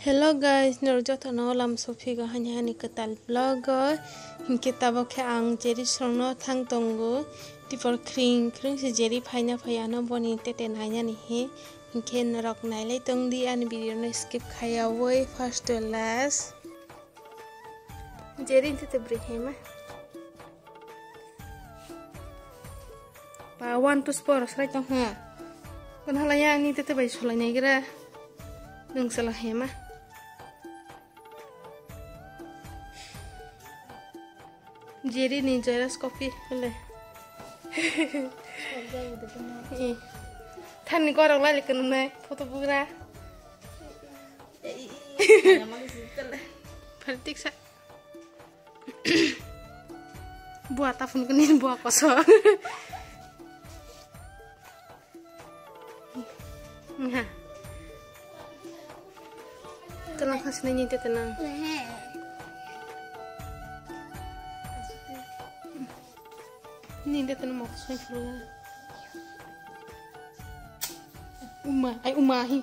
Hello guys, narjot anolam Sophie go hani ketal vlog hinke tabo ke ang jeri songno thang tongo tipor kring se jeri phaina phayano boni tete naina ni he hinke narok nailai tongdi ani video no skip khaya woi first to last jeri tete brehema pa 1 to sport srai tong ha kon halaya ani tete bai solai nai gira nung salah hema Jerry ni jelas kopi le Than ni korok lai lekan nai foto pura Pertik sa buat tafun kenin buat kosong Nah tenang kasih nanya tenang ini dia tenang mau saya pulang umahi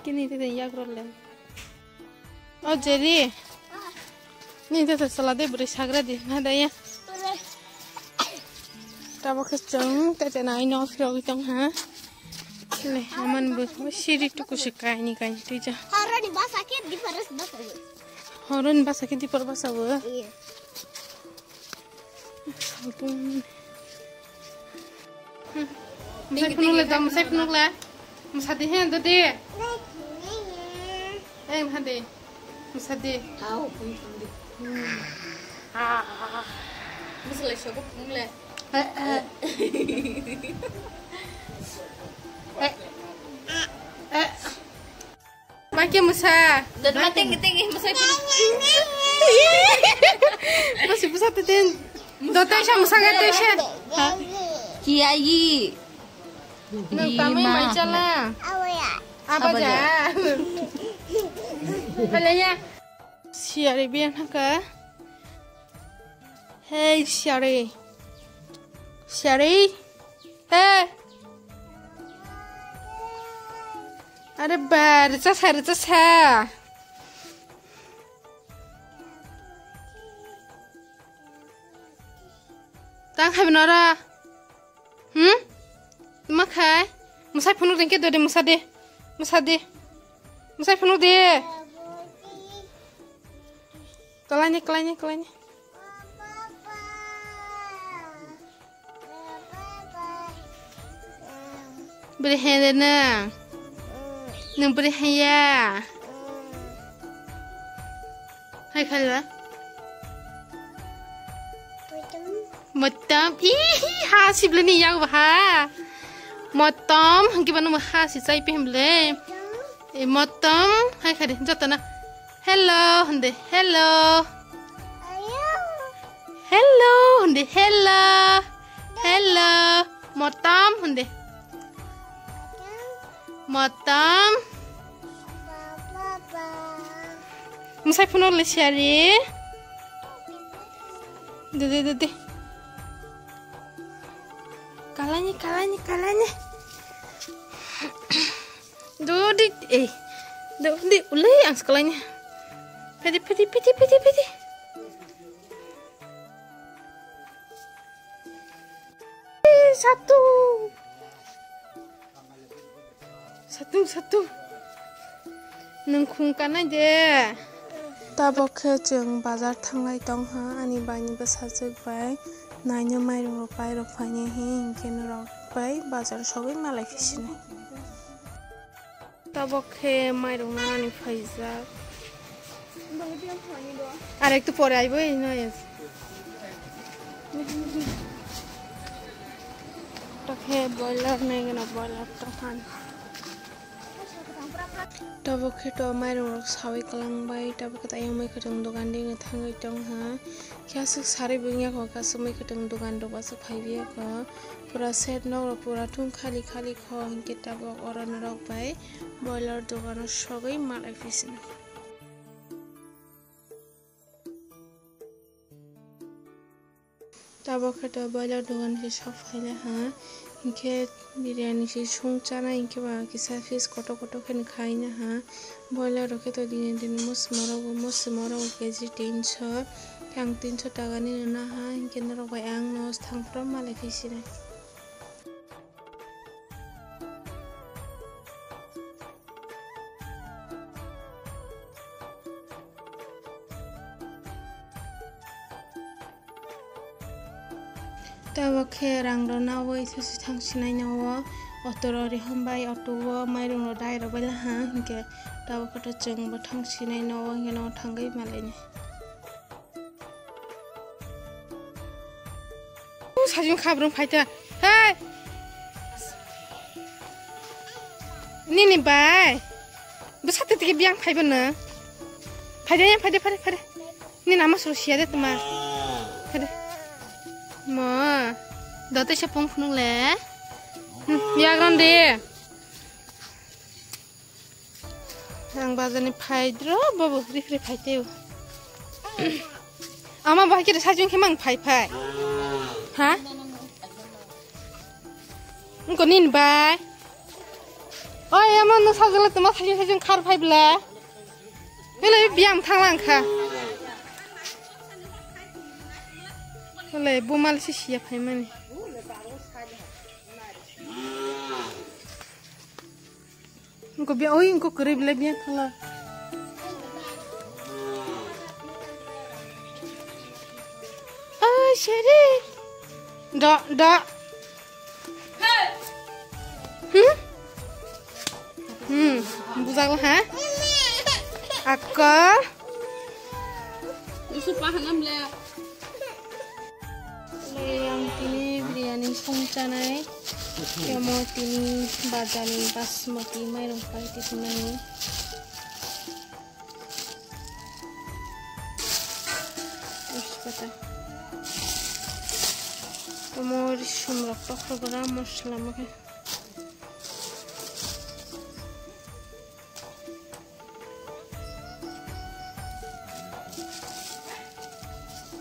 kini dia ya grolen oh jadi ini dia salade berisagra di ada ya Tabo keceng, tete naik nofro gitu ha. Le, aman bu, siri tu kusuka ini kan tu je. Horon basakit di paras basah. Horon basakit di paras basah bu. Iya. Saltung. Musai penuh le, dah musai penuh le. Musadi hen tu deh. Musadi, musadi. Tahu pun sendiri. Musalai syokop penuh le. Makin musa. Dan tinggi masih masih musa tetin. Dotai sya musa gate sya. Kiai. Nang kami macam lah. Apa aja? Palanya. Siari biar nak. Hey siari. Siari, ada bar, cah. Tang hai benara, makai, musai penuh dengki dode musai penuh deh. Kelanya. Berihan na, nung berihan ya. Hai kala. Motom, hasib le ni yang bah. Motom, gimana mah hasib saya pihim le. Motom, hai kala, jatuh na. Hello, hande, hello. Hello. Motom, hande. Motom Musai penuh le siari Dede Kalanya Dodi Dodi ulai ang sekolahnya Pedi Satu nungkungkan aja tabok kejeng bazar tanglai tong ha ani bani besajek bai naino mairong pai rokfanya hingken rok bai bazar sogai malai fisine tabok ke mairong ani faizak আর একটু পরে আইবো এই নয় টাকে বয়লার নেই কেন বয়লার তখন Tabok itu mairong sawi kalangbai tabok kita yang mai keteng dogan ding thangai tong ha kiasuk sari bingya ko kasumai keteng dogan do basuk phaibiya ko pura set no pura thung khali ko hinke tabok oran rok bai boiler dogan sogai malai fisin tabok itu boiler dogan ke sop phaile ha इनके बिरयानी से संचाना इनके बा किसा फिश कोटो कोटो खेन खाई ना हाँ बॉयलर रखे तो दिन दिन मस मरो केजी 300 yang 300 taga ni na ha इनके नरो बाय आंग नोस थांग फ्रम माले फिसिने Tawa ke rang ro na wo isa si thang sinai na wo otoro ri hambai oto wo mai ro dai ro bala ha ke tawa ka to cheng bo thang sinai na wo nge no thangai malai ni 사진 카브롱 파이터 헤이 니니 바이 뭐 사태 되게 미양 파이버나 파이더냐 파이더 니 나마스로 시야 됐더만 파이더 뭐 너도 샤뽕 푸는래 미야 그런데 양바자니 파이드로 뭐 리프리 파이테요 아마 바퀴를 사진 개망 파이파이 hả? Không có nhìn bài. Ôi em nó sao giờ tụi nó thấy chúng khát phải bля. Cái này biếng thang lang kha. Cái này bố mal xí xí phải mà nè. Không có biếng, ôi không có cười bля biếng thang lang. Ôi Sherry. Dak. Buzak lah ha? Akka. Yusuf pahanam le. Le yang tini biryani songcanai. Yang mau tini bajani basmati mai rompai di sini. Cepat. Amor shumrak to program mosla mage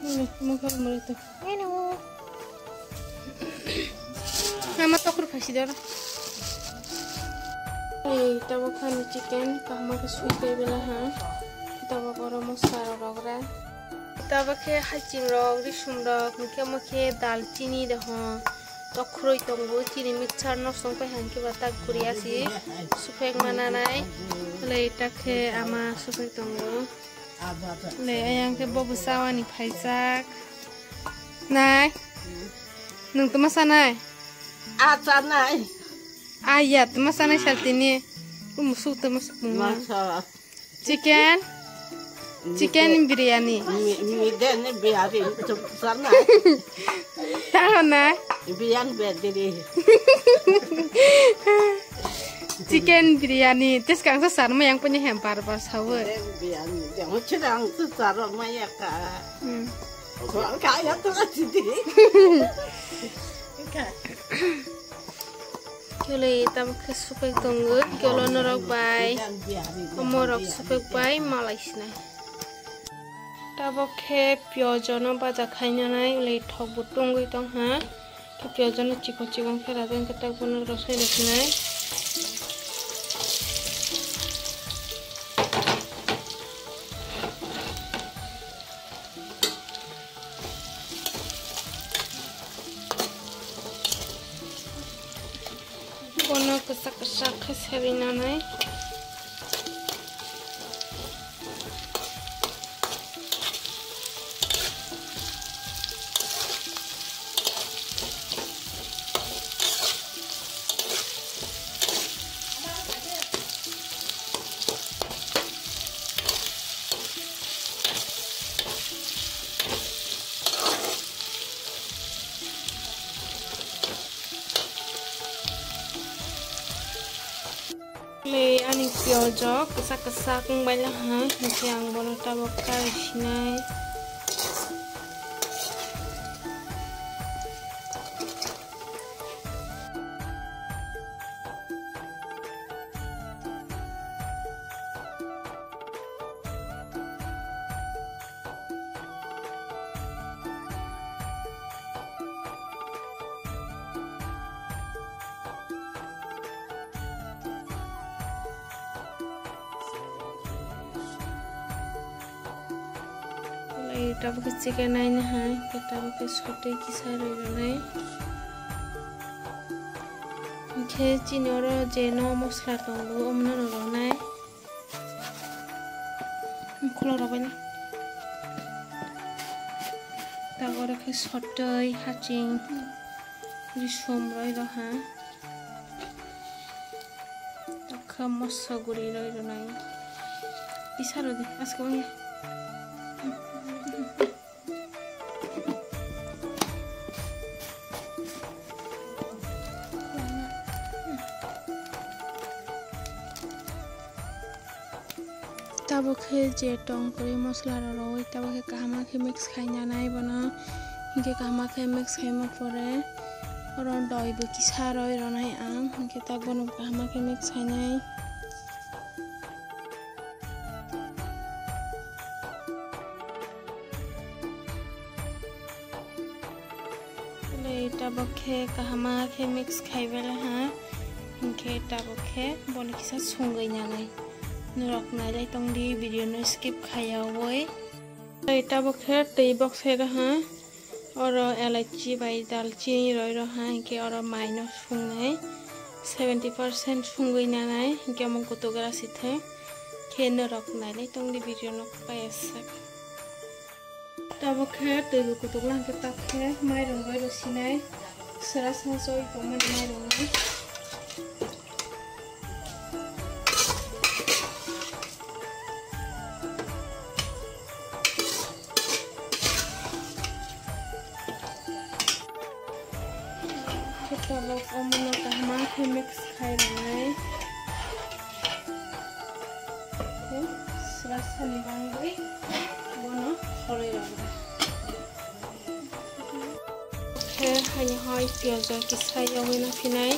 ini mukar mereka ini nama tokur pasti dah kita bukan chicken kamu ke sweet baby lah ha kita bukan masala rogra Tawa ke hacing rok, risum rok, muke dalchini dah, tokroi tongbo, chini mixer nos tongpai hangke batak kuriasi, supek mana nai, le ita ke ama supek tongbo, le ayang ke bobu sawani paisak, nai, nung temasa nai, Acar nai, ayat temasa nai saltini, musuk temasuk bunga, chicken biryani. Biryani biryani sana. Tahu na? Biryani berdiri. Chicken biryani. Terus kang sesama yang punya hempar pas hawa. Biryani. Jangan cerang sesama mayaka. Orang kaya tu kan sini. Kalau kita makan supek tunggu, kalau norok bay, omorok supek bay Malaysia. Tawa ke piajono baja kainya nai le thok butung goi tong ha ke piajono chiko khera den ke tak bono rosai leknai bono kesak khesherina nai le ani piajo kesak banyak ha yang bono tawa kari sinai Kita pakai chicken aja hai, kita pakai sote kisah roi. Oke, cinoro jeno mosla tunggu omno nai. Kalau apa nih? Tak ada ke sote hacing di sumber itu ha. Tak masa gurih itu nai. Bisa loh deh, asal Tabokhe je tong kori mosla roi tabokhe kahama ke mix khaina nai bana hinke kahama ke mix khaima pore oron doi bo kisa roi ronai ang hinke ta bono kahama ke mix khainai le tabokhe kahama ke mix khaibela ha hinke tabokhe boni kisa sungai nyangai Nurok nai tong di video no skip khaya woi. Ita bokhe tei box hai raha और इलायची बाई दालचीनी रही रहा है कि और माइनो सुंगने 70% सुंगई ना है कि हम को तो गरा सीथे खेन रखना ले तंग दी वीडियो न पैसा तब खे तो को तो गला के तक है माइ रंग गई रसीना सरा संसोई कमेंट माइ रंग Kalau kamu nak makan mix kayak serasa nih bang boy, mana boleh lagi. Hanya hai piaja kisah yang mana finai,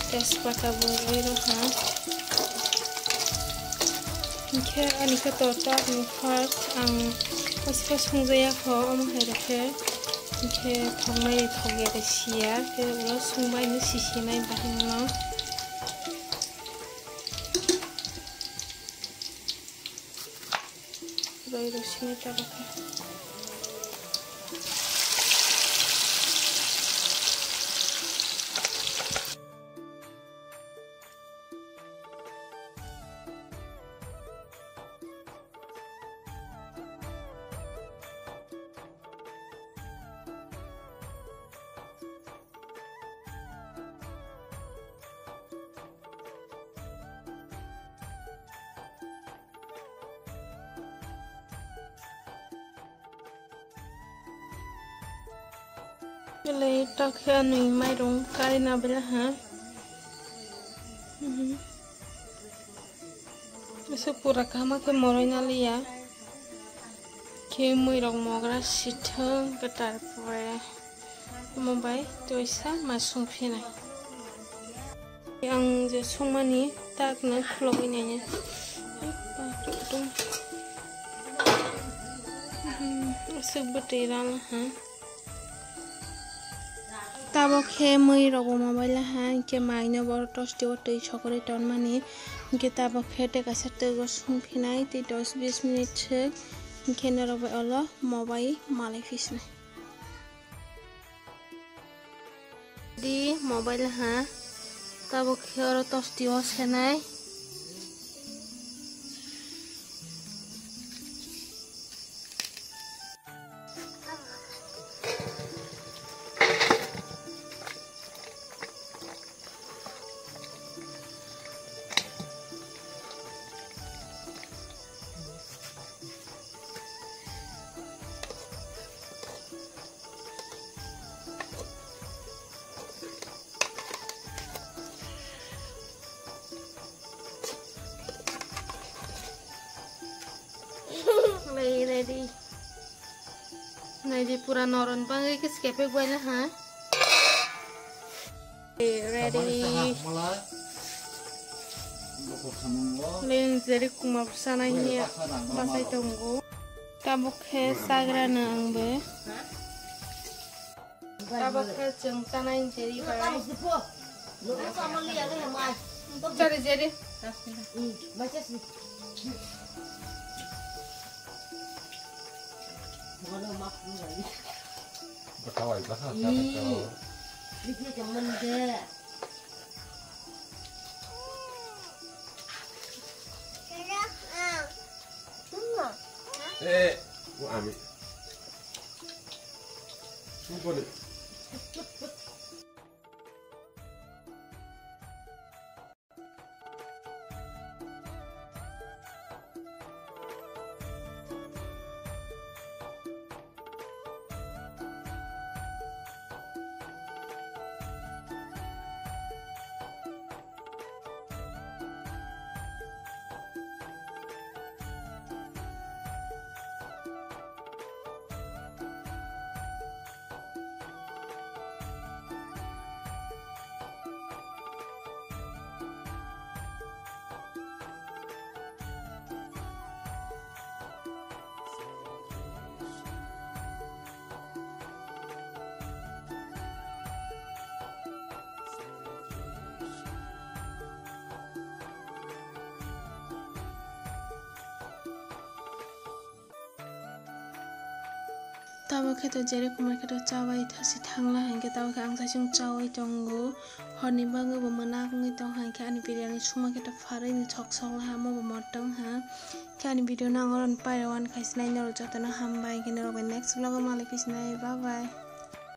tespata boleh roha. Ini ani ketorta ni first ang pas sungjaya kau hari Oke, thongmai thoge de sia ke ulo sungbai ni sisinai bahino roi rosini tabake Lấy tao khi mình may đúng cái nào bây giờ hả? Eso pura kama ke moro na liya. Ke muy rong mogra sithang ketar pore. Mumbai to isa masung phina. Yang je sungmani tak na khlogi nya. Eso betiran ha. Tabokhe moi rogo mobile ha ke maino bor tosti otei chokore ton mani ke tabokhe te kasate go sungphinai te 10-20 minute se ke na rogo olo mobile malai fisne di mobile ha tabokhe oro tosti o senai ready pura noron bangai ke skepe gua ha ready len jeri kuma sana ini basai tunggu tabokhe sagra nang be tabokhe jeng sana ini jeri bai cari jeri Mana makan lagi? Berkawai bahasa kalau Ini temen deh. mau ambil. Boleh. Tawa keto jere kumar keto cawai thasi thangla hangke tawa ke angsa chung cawai tongo honi bango bo manak ngi tong hangke ani biryani chuma keto farai ni chok sok la mo bo motong ha ke ani video na ngoron pairawan kaisnai noro jotana hambai ke noro next vlog ma le kisnai bye bye.